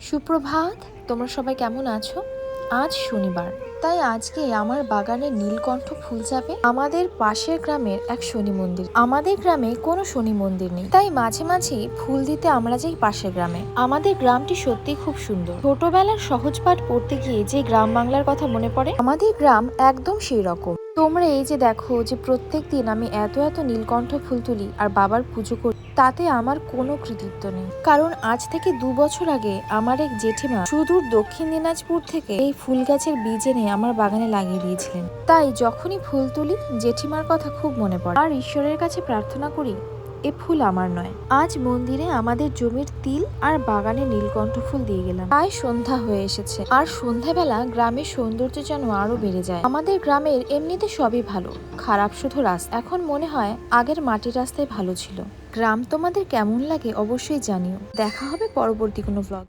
সুপ্রভাত, তোমরা সবাই কেমন আছো? আজ শনিবার, তাই আজকে আমার বাগানে নীলকণ্ঠ ফুল যাবে আমাদের পাশের গ্রামের এক শনি মন্দির। আমাদের গ্রামে কোনো শনি মন্দির নেই, তাই মাঝে মাঝে ফুল দিতে আমরা যাই পাশের গ্রামে। আমাদের গ্রামটি সত্যি খুব সুন্দর। ছোটবেলার সহজ পাঠ পড়তে গিয়ে যে গ্রাম বাংলার কথা মনে পড়ে, আমাদের গ্রাম একদম সেই রকম। তোমরা এই যে দেখো যে প্রত্যেক দিন আমি এত এত নীলকণ্ঠ ফুল তুলি আর বাবার পুজো করি, তাতে আমার কোনো কৃতিত্ব নেই। কারণ আজ থেকে 2 বছর আগে আমার এক জেঠিমা সুদূর দক্ষিণ দিনাজপুর থেকে এই ফুল গাছের বীজ এনে আমার বাগানে লাগিয়ে দিয়েছিলেন। তাই যখনই ফুল তুলি জেঠিমার কথা খুব মনে পড়ে আর ঈশ্বরের কাছে প্রার্থনা করি এ ফুল আমার নয়। আজ মন্দিরে আমাদের জমির তিল আর বাগানে নীলকণ্ঠ ফুল দিয়ে গেলাম। প্রায় সন্ধ্যা হয়ে এসেছে আর সন্ধ্যাবেলা গ্রামের সৌন্দর্য যেন আরো বেড়ে যায়। আমাদের গ্রামের এমনিতে সবই ভালো, খারাপ শুধু রাস্তা। এখন মনে হয় আগের মাটির রাস্তায় ভালো ছিল। গ্রাম তোমাদের কেমন লাগে অবশ্যই জানিও। দেখা হবে পরবর্তী কোনো ব্লগ।